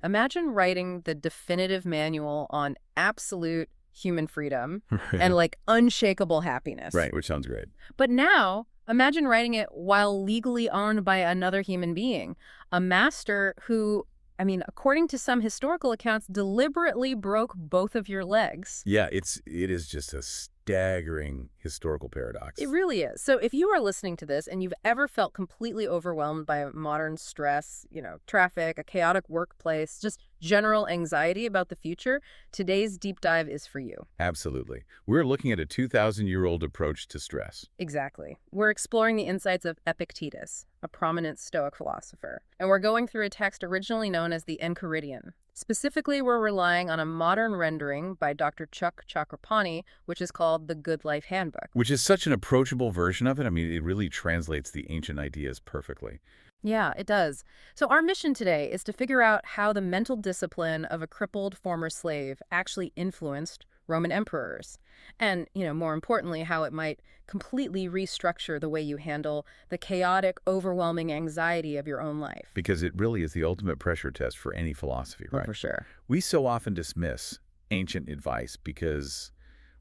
Imagine writing the definitive manual on absolute human freedom and Right. like unshakable happiness. Right, which sounds great. But now, imagine writing it while legally owned by another human being, a master who, I mean, according to some historical accounts, deliberately broke both of your legs. Yeah, it is just a staggering historical paradox. It really is. So if you are listening to this and you've ever felt completely overwhelmed by modern stress, traffic, a chaotic workplace, just general anxiety about the future, today's deep dive is for you. Absolutely. We're looking at a 2,000-year-old approach to stress. Exactly. We're exploring the insights of Epictetus, a prominent Stoic philosopher. And we're going through a text originally known as the Enchiridion. Specifically, we're relying on a modern rendering by Dr. Chuck Chakrapani, which is called the Good Life Handbook. Which is such an approachable version of it. I mean, it really translates the ancient ideas perfectly. Yeah, it does. So our mission today is to figure out how the mental discipline of a crippled former slave actually influenced Roman emperors. And, more importantly, how it might completely restructure the way you handle the chaotic, overwhelming anxiety of your own life. Because it really is the ultimate pressure test for any philosophy, Oh, right? for sure. We so often dismiss ancient advice because,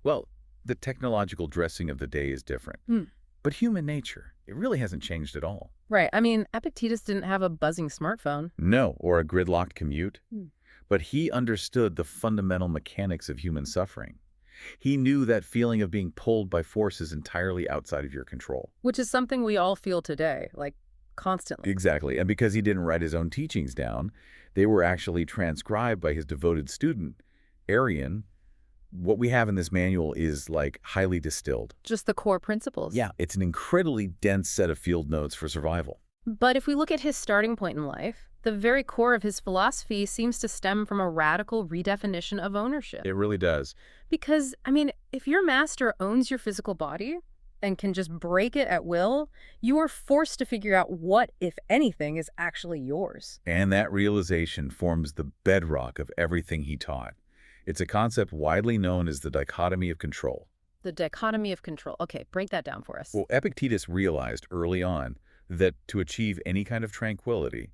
well, the technological dressing of the day is different. But human nature, it really hasn't changed at all. Right. I mean, Epictetus didn't have a buzzing smartphone. No, or a gridlocked commute. But he understood the fundamental mechanics of human suffering. He knew that feeling of being pulled by forces entirely outside of your control. Which is something we all feel today, like constantly. Exactly. And because he didn't write his own teachings down, they were actually transcribed by his devoted student, Arian. What we have in this manual is like highly distilled. Just the core principles. Yeah, it's an incredibly dense set of field notes for survival. But if we look at his starting point in life, the very core of his philosophy seems to stem from a radical redefinition of ownership. It really does. Because, I mean, if your master owns your physical body and can just break it at will, you are forced to figure out what, if anything, is actually yours. And that realization forms the bedrock of everything he taught. It's a concept widely known as the dichotomy of control. The dichotomy of control. Okay, break that down for us. Well, Epictetus realized early on that to achieve any kind of tranquility,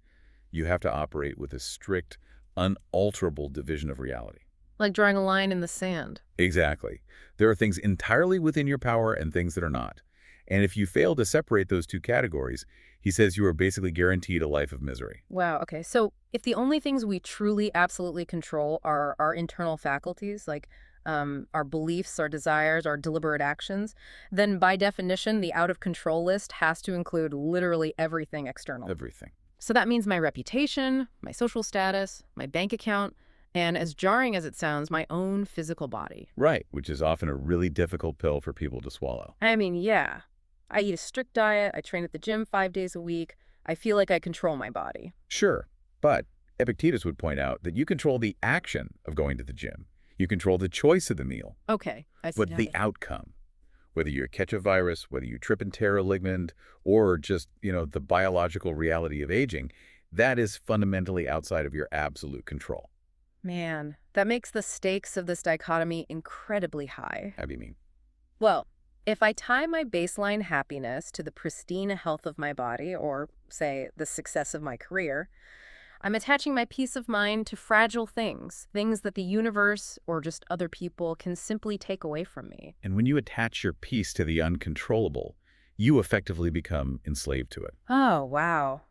you have to operate with a strict, unalterable division of reality. Like drawing a line in the sand. Exactly. There are things entirely within your power and things that are not. And if you fail to separate those two categories, he says you are basically guaranteed a life of misery. Wow, okay. So if the only things we truly, absolutely control are our internal faculties, like our beliefs, our desires, our deliberate actions, then by definition, the out-of-control list has to include literally everything external. Everything. So that means my reputation, my social status, my bank account, and as jarring as it sounds, my own physical body. Right, which is often a really difficult pill for people to swallow. I mean, yeah. I eat a strict diet, I train at the gym 5 days a week, I feel like I control my body. Sure, but Epictetus would point out that you control the action of going to the gym. You control the choice of the meal. Okay, I see. But the outcome, whether you catch a virus, whether you trip and tear a ligament, or just, the biological reality of aging, that is fundamentally outside of your absolute control. Man, that makes the stakes of this dichotomy incredibly high. How do you mean? Well, if I tie my baseline happiness to the pristine health of my body, or, say, the success of my career, I'm attaching my peace of mind to fragile things that the universe or just other people can simply take away from me. And when you attach your peace to the uncontrollable, you effectively become enslaved to it. Oh, wow.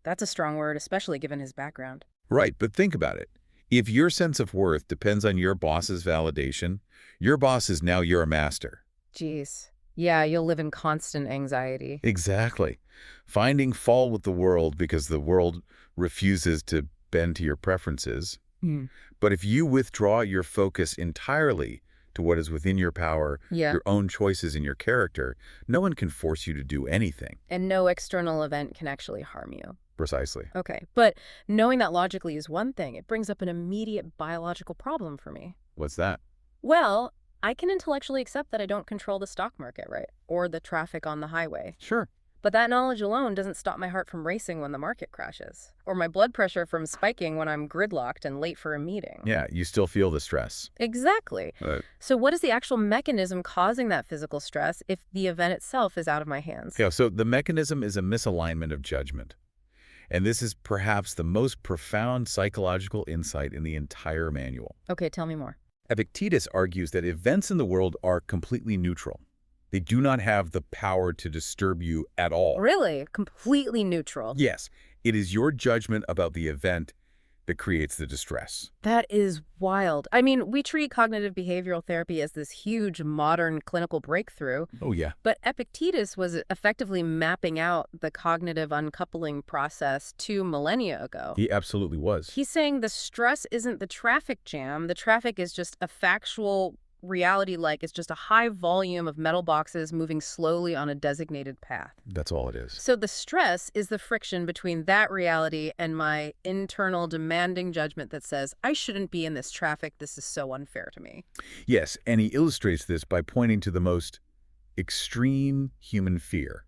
That's a strong word, especially given his background. Right, but think about it. If your sense of worth depends on your boss's validation, your boss is now your master. Jeez. Yeah, you'll live in constant anxiety. Exactly. Finding fault with the world because the world refuses to bend to your preferences. But if you withdraw your focus entirely to what is within your power, your own choices and your character, no one can force you to do anything. And no external event can actually harm you. Precisely. Okay, but knowing that logically is one thing, it brings up an immediate biological problem for me. What's that? Well, I can intellectually accept that I don't control the stock market, right? Or the traffic on the highway. Sure. But that knowledge alone doesn't stop my heart from racing when the market crashes. Or my blood pressure from spiking when I'm gridlocked and late for a meeting. Yeah, you still feel the stress. Exactly. So what is the actual mechanism causing that physical stress if the event itself is out of my hands? Yeah, so the mechanism is a misalignment of judgment. And this is perhaps the most profound psychological insight in the entire manual. Okay, tell me more. Epictetus argues that events in the world are completely neutral. They do not have the power to disturb you at all. Really? Completely neutral. Yes, it is your judgment about the event that creates the distress. That is wild. I mean, we treat cognitive behavioral therapy as this huge modern clinical breakthrough, Oh, yeah. but Epictetus was effectively mapping out the cognitive uncoupling process 2 millennia ago. He absolutely was. He's saying the stress isn't the traffic jam. The traffic is just a factual reality, like it's just a high volume of metal boxes moving slowly on a designated path. That's all it is. So the stress is the friction between that reality and my internal demanding judgment that says, I shouldn't be in this traffic. This is so unfair to me. Yes, and he illustrates this by pointing to the most extreme human fear,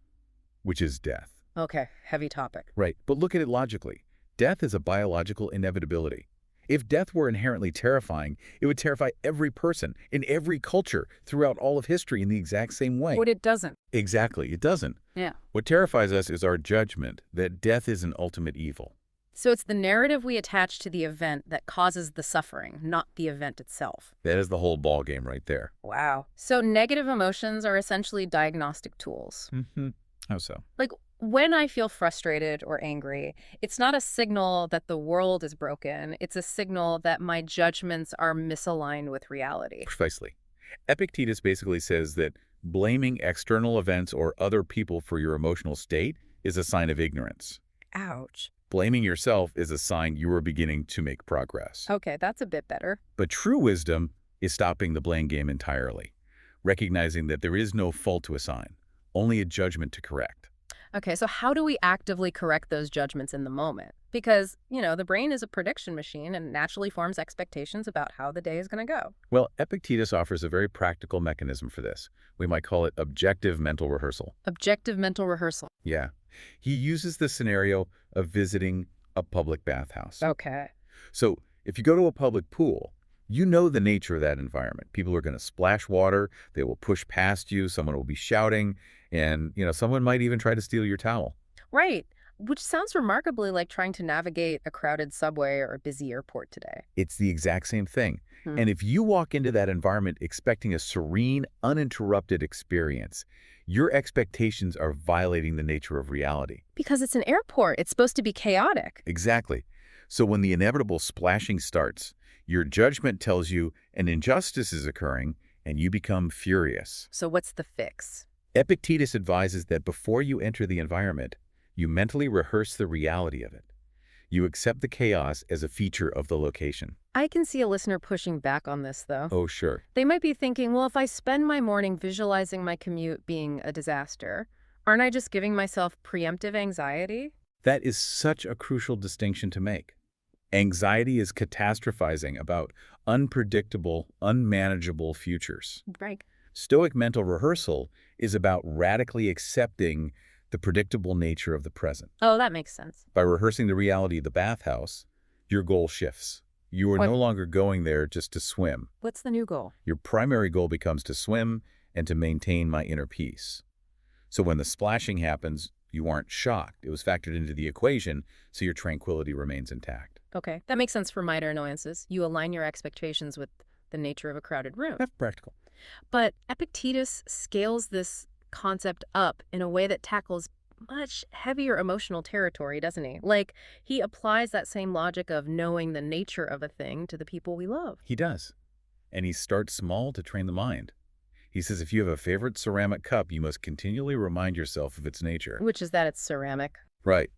which is death. Okay, heavy topic. Right, but look at it logically. Death is a biological inevitability. If death were inherently terrifying, it would terrify every person in every culture throughout all of history in the exact same way. But it doesn't. Exactly, it doesn't. Yeah. What terrifies us is our judgment that death is an ultimate evil. So it's the narrative we attach to the event that causes the suffering, not the event itself. That is the whole ball game right there. Wow. So negative emotions are essentially diagnostic tools. Mm-hmm. How so? Like, when I feel frustrated or angry, it's not a signal that the world is broken. It's a signal that my judgments are misaligned with reality. Precisely. Epictetus basically says that blaming external events or other people for your emotional state is a sign of ignorance. Ouch. Blaming yourself is a sign you are beginning to make progress. Okay, that's a bit better. But true wisdom is stopping the blame game entirely, recognizing that there is no fault to assign, only a judgment to correct. Okay, so how do we actively correct those judgments in the moment? Because, the brain is a prediction machine and naturally forms expectations about how the day is going to go. Well, Epictetus offers a very practical mechanism for this. We might call it objective mental rehearsal. Objective mental rehearsal. Yeah. He uses the scenario of visiting a public bathhouse. Okay. So if you go to a public pool, you know the nature of that environment. People are going to splash water, they will push past you, someone will be shouting, and, someone might even try to steal your towel. Right. Which sounds remarkably like trying to navigate a crowded subway or a busy airport today. It's the exact same thing. And if you walk into that environment expecting a serene, uninterrupted experience, your expectations are violating the nature of reality. Because it's an airport. It's supposed to be chaotic. Exactly. So when the inevitable splashing starts, your judgment tells you an injustice is occurring, and you become furious. So what's the fix? Epictetus advises that before you enter the environment, you mentally rehearse the reality of it. You accept the chaos as a feature of the location. I can see a listener pushing back on this, though. Oh, sure. They might be thinking, well, if I spend my morning visualizing my commute being a disaster, aren't I just giving myself preemptive anxiety? That is such a crucial distinction to make. Anxiety is catastrophizing about unpredictable, unmanageable futures. Right. Stoic mental rehearsal is about radically accepting the predictable nature of the present. Oh, that makes sense. By rehearsing the reality of the bathhouse, your goal shifts. You are no longer going there just to swim. What's the new goal? Your primary goal becomes to swim and to maintain my inner peace. So when the splashing happens, you aren't shocked. It was factored into the equation, so your tranquility remains intact. Okay, that makes sense for minor annoyances. You align your expectations with the nature of a crowded room. That's practical. But Epictetus scales this concept up in a way that tackles much heavier emotional territory, doesn't he? Like, he applies that same logic of knowing the nature of a thing to the people we love. He does. And he starts small to train the mind. He says if you have a favorite ceramic cup, you must continually remind yourself of its nature. Which is that it's ceramic. Right.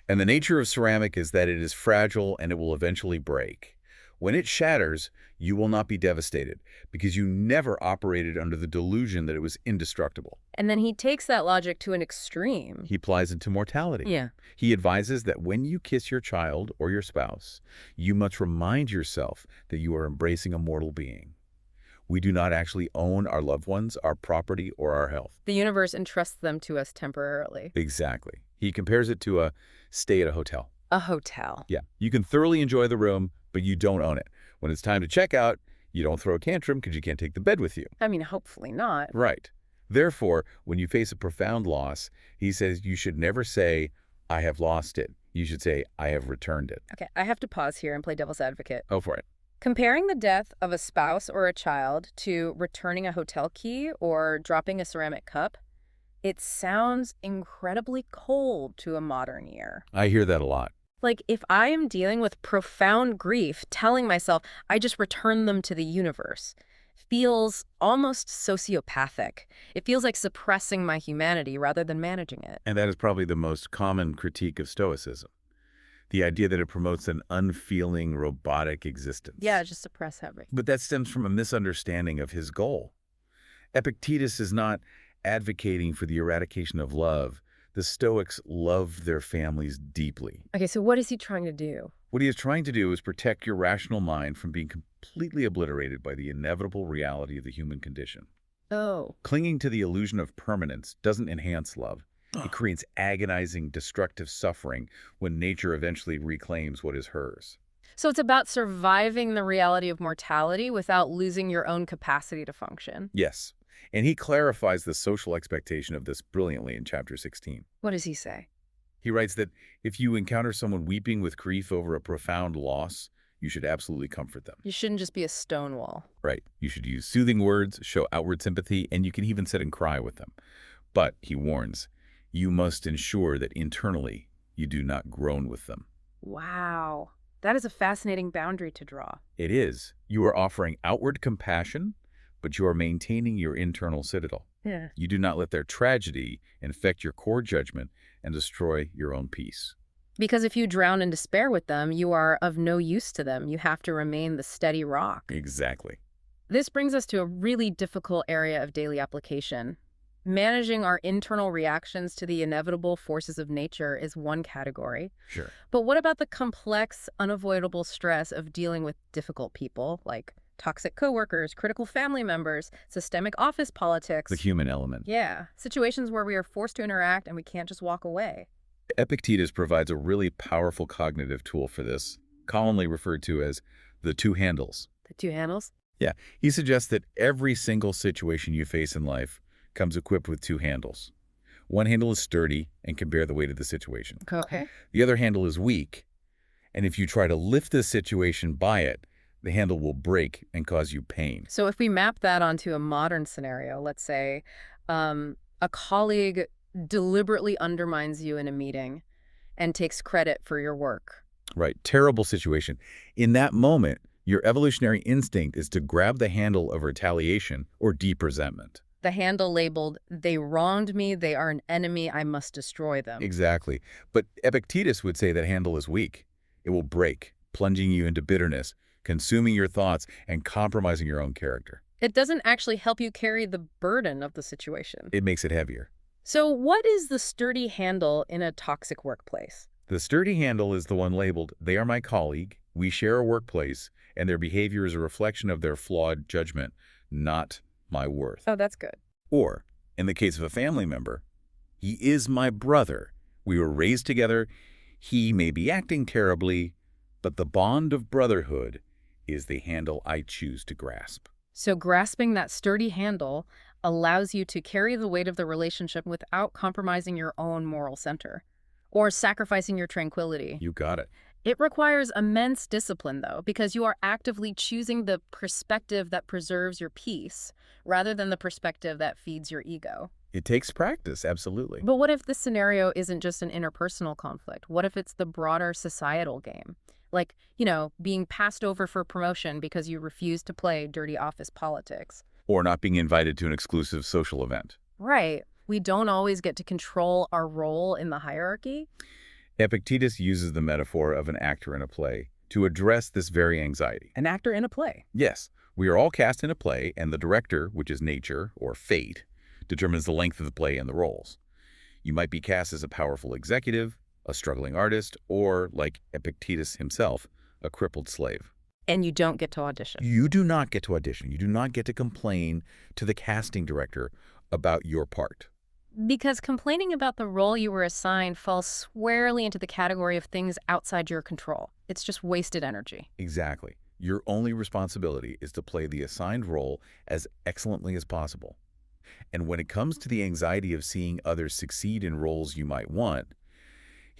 And the nature of ceramic is that it is fragile and it will eventually break. When it shatters, you will not be devastated because you never operated under the delusion that it was indestructible. And then he takes that logic to an extreme. He applies it to mortality. Yeah. He advises that when you kiss your child or your spouse, you must remind yourself that you are embracing a mortal being. We do not actually own our loved ones, our property, or our health. The universe entrusts them to us temporarily. Exactly. He compares it to a stay at a hotel. A hotel. Yeah. You can thoroughly enjoy the room, but you don't own it. When it's time to check out, you don't throw a tantrum because you can't take the bed with you. I mean, hopefully not. Right. Therefore, when you face a profound loss, he says you should never say, I have lost it. You should say, I have returned it. Okay, I have to pause here and play devil's advocate. Oh, for it. Comparing the death of a spouse or a child to returning a hotel key or dropping a ceramic cup, it sounds incredibly cold to a modern ear. I hear that a lot. Like, if I am dealing with profound grief, telling myself I just return them to the universe feels almost sociopathic. It feels like suppressing my humanity rather than managing it. And that is probably the most common critique of Stoicism. The idea that it promotes an unfeeling, robotic existence. Yeah, just suppress everything. But that stems from a misunderstanding of his goal. Epictetus is not advocating for the eradication of love. The Stoics loved their families deeply. Okay, so what is he trying to do? What he is trying to do is protect your rational mind from being completely obliterated by the inevitable reality of the human condition. Oh. Clinging to the illusion of permanence doesn't enhance love. It creates agonizing, destructive suffering when nature eventually reclaims what is hers. So it's about surviving the reality of mortality without losing your own capacity to function. Yes, and he clarifies the social expectation of this brilliantly in chapter 16. What does he say? He writes that if you encounter someone weeping with grief over a profound loss, you should absolutely comfort them. You shouldn't just be a stonewall. Right. You should use soothing words, show outward sympathy, and you can even sit and cry with them. But, he warns, you must ensure that internally you do not groan with them. Wow. That is a fascinating boundary to draw. It is. You are offering outward compassion, but you are maintaining your internal citadel. Yeah. You do not let their tragedy infect your core judgment and destroy your own peace. Because if you drown in despair with them, you are of no use to them. You have to remain the steady rock. Exactly. This brings us to a really difficult area of daily application. Managing our internal reactions to the inevitable forces of nature is one category. Sure. But what about the complex, unavoidable stress of dealing with difficult people, like toxic coworkers, critical family members, systemic office politics? The human element. Yeah, situations where we are forced to interact and we can't just walk away. Epictetus provides a really powerful cognitive tool for this, commonly referred to as the two handles. The two handles? Yeah, he suggests that every single situation you face in life comes equipped with two handles. One handle is sturdy and can bear the weight of the situation. Okay. The other handle is weak, and if you try to lift the situation by it, the handle will break and cause you pain. So if we map that onto a modern scenario, let's say a colleague deliberately undermines you in a meeting and takes credit for your work. Right, terrible situation. In that moment, your evolutionary instinct is to grab the handle of retaliation or deep resentment. The handle labeled, "They wronged me, they are an enemy, I must destroy them." Exactly. But Epictetus would say that handle is weak. It will break, plunging you into bitterness, consuming your thoughts, and compromising your own character. It doesn't actually help you carry the burden of the situation. It makes it heavier. So what is the sturdy handle in a toxic workplace? The sturdy handle is the one labeled, they are my colleague, we share a workplace, and their behavior is a reflection of their flawed judgment, not my worth. Oh, that's good. Or, in the case of a family member, he is my brother. We were raised together. He may be acting terribly, but the bond of brotherhood is the handle I choose to grasp. So grasping that sturdy handle allows you to carry the weight of the relationship without compromising your own moral center or sacrificing your tranquility. You got it. It requires immense discipline, though, because you are actively choosing the perspective that preserves your peace rather than the perspective that feeds your ego. It takes practice, absolutely. But what if this scenario isn't just an interpersonal conflict? What if it's the broader societal game? Like, being passed over for promotion because you refuse to play dirty office politics. Or not being invited to an exclusive social event. Right. We don't always get to control our role in the hierarchy. Epictetus uses the metaphor of an actor in a play to address this very anxiety. An actor in a play. Yes, we are all cast in a play, and the director, which is nature or fate, determines the length of the play and the roles. You might be cast as a powerful executive, a struggling artist, or, like Epictetus himself, a crippled slave. And you don't get to audition. You do not get to audition. You do not get to complain to the casting director about your part. Because complaining about the role you were assigned falls squarely into the category of things outside your control. It's just wasted energy. Exactly. Your only responsibility is to play the assigned role as excellently as possible. And when it comes to the anxiety of seeing others succeed in roles you might want,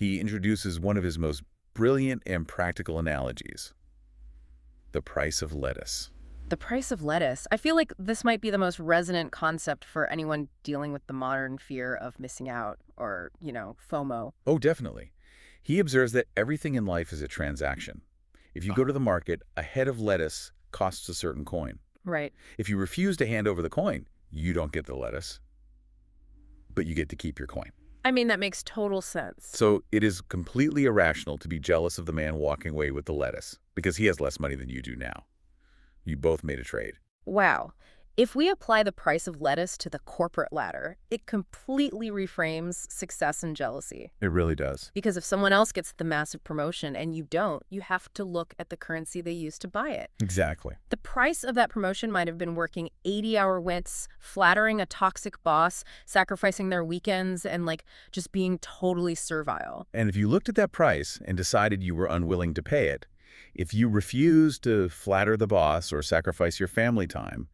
He introduces one of his most brilliant and practical analogies: the price of lettuce. The price of lettuce. I feel like this might be the most resonant concept for anyone dealing with the modern fear of missing out or, FOMO. Oh, definitely. He observes that everything in life is a transaction. If you go to the market, a head of lettuce costs a certain coin. Right. If you refuse to hand over the coin, you don't get the lettuce, but you get to keep your coin. I mean, that makes total sense. So it is completely irrational to be jealous of the man walking away with the lettuce because he has less money than you do now. You both made a trade. Wow. If we apply the price of lettuce to the corporate ladder, it completely reframes success and jealousy. It really does. Because if someone else gets the massive promotion and you don't, you have to look at the currency they used to buy it. Exactly. The price of that promotion might have been working 80-hour wints, flattering a toxic boss, sacrificing their weekends, and just being totally servile. And if you looked at that price and decided you were unwilling to pay it, if you refuse to flatter the boss or sacrifice your family time,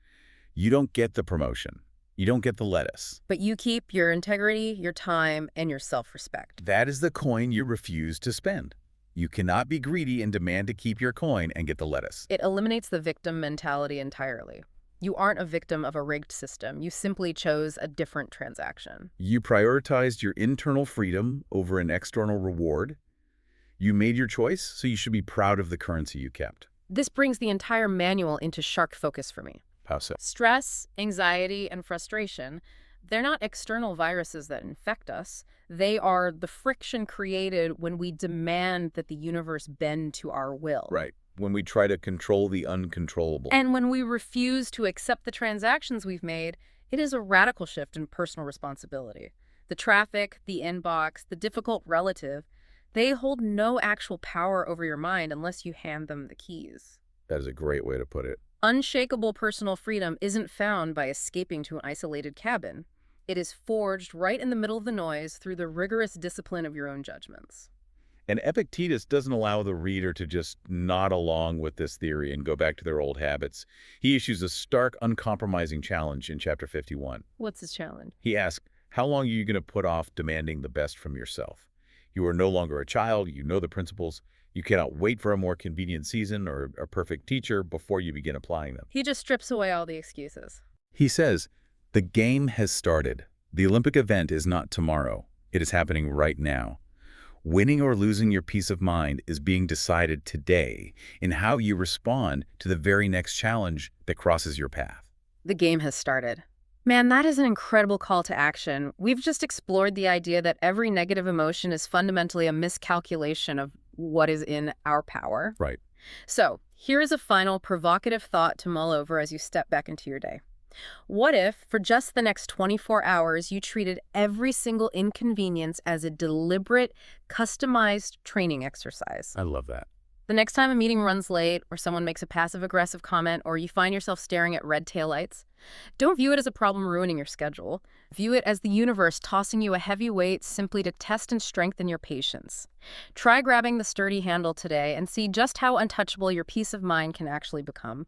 you don't get the promotion. You don't get the lettuce. But you keep your integrity, your time, and your self-respect. That is the coin you refuse to spend. You cannot be greedy and demand to keep your coin and get the lettuce. It eliminates the victim mentality entirely. You aren't a victim of a rigged system. You simply chose a different transaction. You prioritized your internal freedom over an external reward. You made your choice, so you should be proud of the currency you kept. This brings the entire manual into sharp focus for me. How so? Stress, anxiety, and frustration, they're not external viruses that infect us. They are the friction created when we demand that the universe bend to our will. Right. When we try to control the uncontrollable. And when we refuse to accept the transactions we've made, it is a radical shift in personal responsibility. The traffic, the inbox, the difficult relative, they hold no actual power over your mind unless you hand them the keys. That is a great way to put it. Unshakable personal freedom isn't found by escaping to an isolated cabin. It is forged right in the middle of the noise through the rigorous discipline of your own judgments. And Epictetus doesn't allow the reader to just nod along with this theory and go back to their old habits. He issues a stark, uncompromising challenge in chapter 51. What's his challenge? He asks, how long are you going to put off demanding the best from yourself? You are no longer a child. You know the principles. You cannot wait for a more convenient season or a perfect teacher before you begin applying them. He just strips away all the excuses. He says, the game has started. The Olympic event is not tomorrow. It is happening right now. Winning or losing your peace of mind is being decided today in how you respond to the very next challenge that crosses your path. The game has started. Man, that is an incredible call to action. We've just explored the idea that every negative emotion is fundamentally a miscalculation of what is in our power. Right. So, here is a final provocative thought to mull over as you step back into your day. What if, for just the next 24 hours, you treated every single inconvenience as a deliberate, customized training exercise? I love that. The next time a meeting runs late, or someone makes a passive-aggressive comment, or you find yourself staring at red taillights, don't view it as a problem ruining your schedule. View it as the universe tossing you a heavy weight simply to test and strengthen your patience. Try grabbing the sturdy handle today and see just how untouchable your peace of mind can actually become.